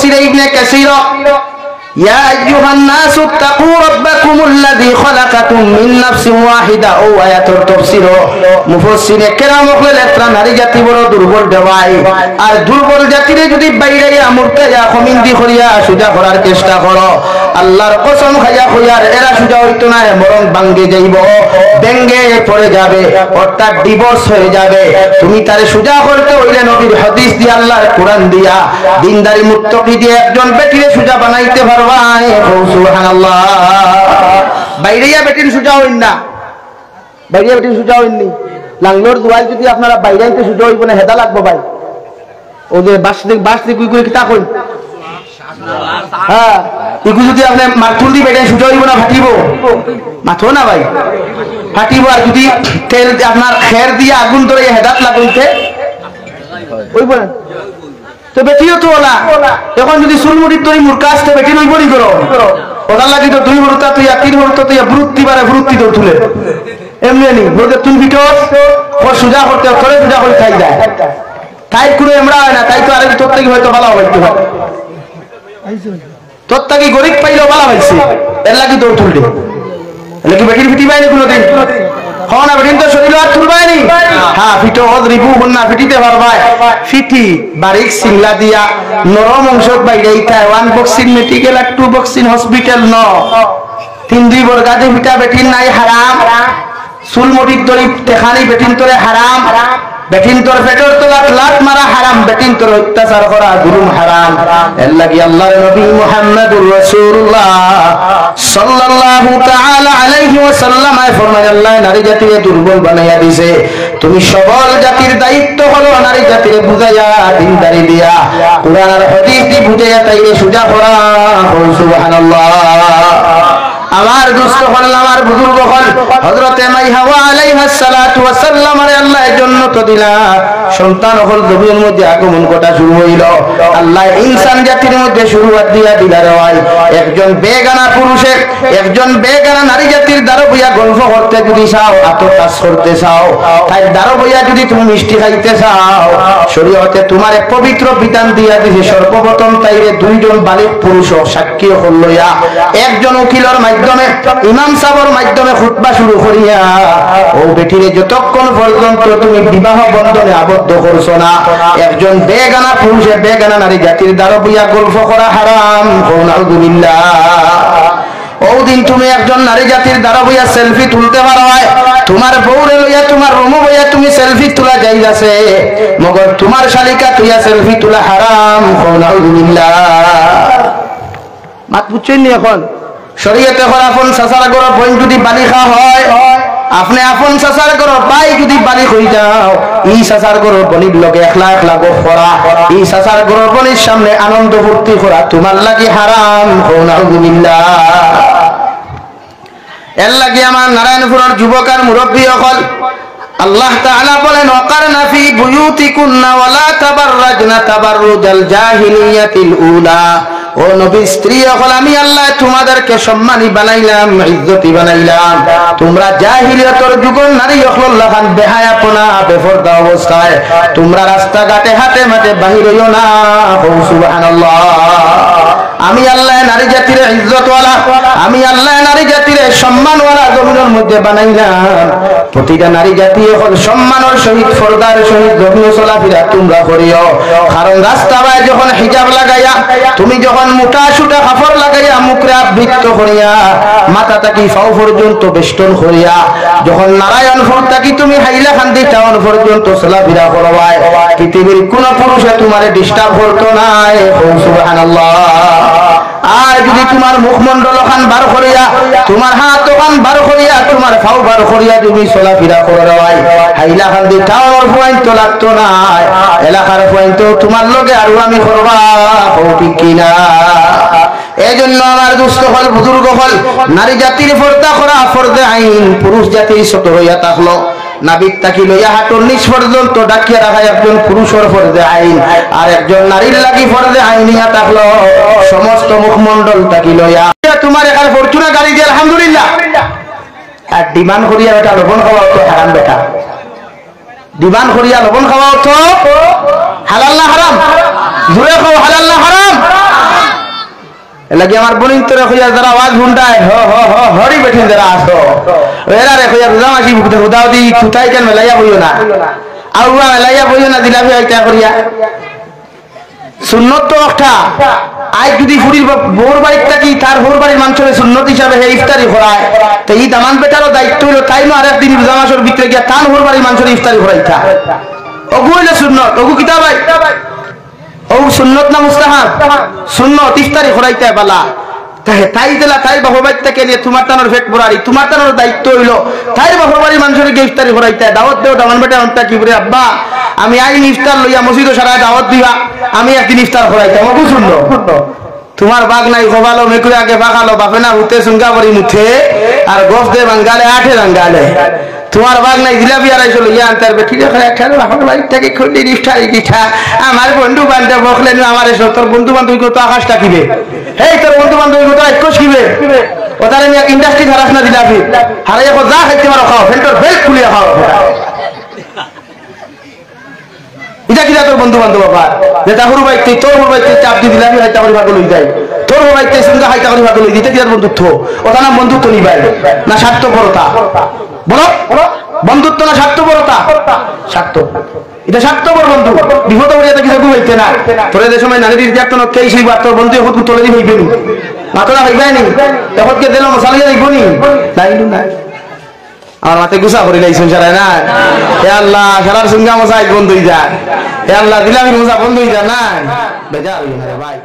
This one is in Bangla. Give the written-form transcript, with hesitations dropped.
মুফাসসির ইবনে কাসীর ইয়া আইয়ুহান নাসু তাকু রাব্বাকুম আল্লাযী খালাকাকুম মিন নাফসিন ওয়াহিদা ও আয়াতুর তাফসীর মুফাসসিরে কেরাম বলে লেখরা নারী জাতি বড় দুর্বল দেওয়াই আর দুর্বল জাতিরে যদি বাইরাইয়া মুরতাজা খমিন্দি করিয়া সুজা করার চেষ্টা করো আল্লাহর কসম খাইয়া কইয়ার এরা সুজা হইতো না বরং ভাঙ্গে যাইব ভেঙ্গে পড়ে যাবে অর্থাৎ ডিভোর্স হয়ে যাবে তুমি তারে সুজা করতে হইলে নবীর হাদিস দিয়ে আল্লাহর কোরআন দিয়া দিনদারি মুত্তাকি দিয়ে একজন বেটিরে সুজা বানাইতে পারবা সুবহানাল্লাহ বাইরিয়া বেটির সুজা হইন না বাইরিয়া বেটির সুজা হইননি লাংলোর দুয়াই যদি আপনারা বাইরাইতে সুজা হইব না হেদা লাগবো ভাই ও যে বাস কুই কুই কিতা কই হ্যাঁ ইগু যদি আপনি মাথুল দি বেটাই সুজা হইব না ফাটিব মাথো না ভাই ফাটিব আর যদি তেল আপনার খের দিয়ে আগুন ধরে হেদাত লাগুইতে ওই বলেন তো বেটিও তো ওলা এখন যদি সুলমুড়ি তৈরি মূর্খা আসতে বেটি নই বড়ি করো ওটার লাগি তো দুই হরতা তুই তিন হরতা তুই বৃত্তি বারে বৃত্তি তো তুলে এমনি নি বলতে তুমি ভিতর ও সুজা করতে করে সুজা করে খাই যায় তাই কোনো এমরা হয় না তাই তো আরেক তোর থেকে হয়তো ভালো হইতে হয় তোর থেকে গরিব পাইলেও ভালো হয়েছে এর লাগি দৌড় তুললে এলে কি বেটির ফিটি পাইনি কোনোদিন হন বেটিন তো শরীর আর তুলবাইনি হ্যাঁ ফিটো হদ রিপু হন্না ফিটিতে পারবাই ফিটি বারিক সিংলা দিয়া নরম অংশ বাইরে ইতায় ওয়ান বক্সিং মেডিকেল আর টু বক্সিং হসপিটাল ন তিন দুই বর্গাতে ফিটা বেটিন নাই হারাম চুল মটির দড়ি তেখানি বেটিন তোরে হারাম বেটিন তোর পেটের তোলাত লাত মারা হারাম বেটিন তোর অত্যাচার করা জুলুম হারাম এর লাগি আল্লাহর নবী মুহাম্মদুর রাসূলুল্লাহ সাল্লাল্লাহু তাআলা আলাইহি ওয়াসাল্লাম ফরমায় আল্লাহ নারী জাতিকে দুর্বল বানাইয়া দিয়েছে তুমি সবল জাতির দায়িত্ব হলো নারী জাতিকে বুঝাইয়া দিনদারি দিয়া কুরআন আর হাদিস দি বুঝাইয়া তাইরে সুজা করা সুবহানাল্লাহ আমার দুস্থ হল আমার বুজুর্গ হল হযরত মাই হাওয়া আলাইহিস সালাতু ওয়াস সালাম আরে আল্লাহ জান্নাত দিলা সন্তান হল জমির মধ্যে আগমন করা শুরু হইল আল্লাহ ইনসান জাতির মধ্যে শুরুয়াত দিয়া দিলার হয় একজন বেগানা পুরুষে একজন বেগানা নারী জাতির দ্বারা বইয়া গল্প করতে যদি চাও আতো কাজ করতে চাও তাই দ্বারা বইয়া যদি তুমি মিষ্টি খাইতে চাও শরীয়তে তোমার এক পবিত্র বিধান দিয়া দিছে সর্বপ্রথম তাইরে দুইজন বালিগ পুরুষ সাক্ষী হল লইয়া একজন উকিলের মাধ্যমে ইমাম সাহেবের মাধ্যমে খুতবা শুরু করিয়া ও বেটিরে যতক্ষণ পর্যন্ত তুমি বিবাহ বন্ধনে আবদ্ধ করছো না একজন বেগানা পুরুষে বেগানা নারী জাতির দ্বারা বইয়া গল্প করা হারাম আলহামদুলিল্লাহ ওদিন তুমি একজন নারী জাতির দ্বারা বইয়া সেলফি তুলতে পারো তোমার বউরে লইয়া তোমার রুমে বইয়া তুমি সেলফি তোলা যাইতাছে মগর তোমার শালিকা তুইয়া সেলফি তোলা হারাম আলহামদুলিল্লাহ মাত বুঝছেন নি এখন শরীয়তে হল আপন সাসার গরো বোন যদি বালিকা হয় আপনি আপন সাসার গরো ভাই যদি বালিক হই যাও এই সাসার গরো বনির লগে একলা একলা গো করা এই সাসার গরো বনির সামনে আনন্দ ফুর্তি করা তোমার লাগি হারাম আলহামদুলিল্লাহ এর লাগি আমার নারায়ণপুরের যুবক আর মুরব্বী হল আল্লাহ তাআলা বলেন ওয়াকারনা ফি বুয়ুতিকুন্না ওয়ালা তাবাররাজনা তাবাররুজাল জাহিলিয়াতিল উলা ও নবীর স্ত্রী হল আমি আল্লাহ তোমাদেরকে সম্মানী বানাইলাম ইজ্জতি বানাইলাম তোমরা জাহিলিয়াতের যুগের নারী হল লাগান বেহায়াপনা বেপরদা অবস্থায় তোমরা রাস্তাঘাটে হাতে মাঠে বাহির হইও না সুবহানাল্লাহ আমি আল্লাহ নারী জাতির ইজ্জতওয়ালা আমি আল্লাহ নারী জাতির সম্মানওয়ালা জমিনের মধ্যে বানাইলাম প্রতিটা নারী জাতি হল সম্মানের সহিত পর্দার সহিত জমিনে চলাফেরা তোমরা করিও কারণ রাস্তায় যখন হিজাব লাগাইয়া তুমি যখন মোটা সুটা কাপড় লাগাইয়া মুখরে আবৃত করিয়া মাথা থাকি পাও পর্যন্ত বেষ্টন করিয়া যখন নারায়ণপুর থাকি তুমি হাইলাকান্দি টাউন পর্যন্ত চলাফেরা করবাই পৃথিবীর কোন পুরুষে তোমারে ডিস্টার্ব করতো না সুবহানাল্লাহ আর যদি তোমার মুখমন্ডল খান বার করিয়া তোমার হাত খান বার করিয়া তোমার পাও বার করিয়া তুমি চলাফেরা করবাই হাইলাকান্দি টাউন পয়েন্ট লাগতো না এলাকার পয়েন্ট তোমার লগে আর আমি করবা ঠিক কিনা এজন্য আমার দুস্থ হল বুজুর্গ হল নারী জাতির পর্দা করা ফরজে আইন পুরুষ জাতির ছোট হইয়া থাকলো নাবিক তাকি লইয়া হাঁটুর নিচ পর্যন্ত ডাকিয়া রাখা একজন পুরুষের ফরজে আইন আর একজন নারীর লাগি ফরজে আইন ইয়া থাকলো সমস্ত মুখমন্ডল তাকি লইয়া তোমার এখানে ফরচুনা গাড়ি দিয়ে আলহামদুলিল্লাহ আর ডিমান্ড করিয়া বেটা লবণ খাওয়া তো হারাম বেটা ডিমান্ড করিয়া লবণ খাওয়া তো হালাল না হারাম জোরে খাও হালাল না হারাম লাগে আমার বোনিন তোরে কইয়া যারা আওয়াজ ভুন্ডায় হ হ হ হরি বেঠিন যারা আসো এরা রে কইয়া রোজামাসি বুকতে হুদাও দি কুতাই কেন মেলাইয়া বইও না আউয়া মেলাইয়া বইও না দিলাবি আইতা করিয়া সুন্নত তো একটা আজ যদি ফুরির বোর বাড়ির থাকি তার হোর বাড়ির মানুষের সুন্নত হিসাবে হে ইফতারি করায় তো এই দামান বেটারও দায়িত্ব হইল তাই না আর একদিন রোজা মাসের ভিতরে গিয়া তান হোর বাড়ির মানুষের ইফতারি করাইতা ওগু হইলে সুন্নত ওগু কিতা ভাই ও সুন্নত না মুস্তাহাব সুন্নত ইফতারি করাইতে বালা তাই দিলা তাই বাবা বাড়ি থেকে নিয়ে তোমার টানোর ফেট ভরারি তোমার টানোর দায়িত্ব হইলো তাই বাবা বাড়ির মানুষের গিয়ে ইফতারি করাইতে দাওয়াত দেও দামান বেটা অন্তা কি বলে আব্বা আমি আইন ইফতার লইয়া মসজিদ সারা দাওয়াত দিবা আমি একদিন ইফতার করাইতে আমাকে শুনলো তোমার বাঘ নাই খোবালো মেকুরে আগে বাগালো বাপে না হুতে সুঙ্গা বড়ি মুঠে আর গোফ দে বাঙ্গালে আঠে বাঙ্গালে তোমার বাঘ নাই জিলাপি আড়াইশো লইয়া আনতে পারবে ঠিক আছে বাপের বাড়ি থেকে খুললি ইফতারি দিঠা আমার বন্ধু বান্ধব বকলে আমার এসো তোর বন্ধু বান্ধব কত আকাশ টাকিবে এই তোর বন্ধু বান্ধব কত একশ কিবে ওটারে নিয়ে ইন্ডাস্ট্রি খারাপ না জিলাপি হারাইয়া যা খাইতে পারো খাও ফেল্টর বেল্ট খুলিয়া খাও এটা কিনা তোর বন্ধু বান্ধব বাবা যে তাহুর বাইতে তোর বাইতে চাপ দিয়ে দিলাম হাইতা করে ভাগ লই যায় তোর বাইতে সঙ্গে হাইতা করে ভাগ লই দিতে কি আর বন্ধুত্ব ওটা না বন্ধুত্ব নিবাই না স্বার্থপরতা বলো বন্ধুত্ব না স্বার্থপরতা স্বার্থ এটা স্বার্থপর বন্ধু বিপদ করিয়া কিছু হইতে না তোর যে সময় নারী দেখতো না কে সেই তোর বন্ধু এখন তোলে হইবে নি মাতরা হইবে নি তখন কে দিল মশালিয়া দেখবো নি লাইনু না আমার মাথায় গুসা করে লাইছেন সারা না হে আল্লাহ সারার সঙ্গে মশাই বন্ধ হয়ে যায় হে আল্লাহ দিলাম মশা বন্ধ হয়ে যায় না বেজা হইবে না ভাই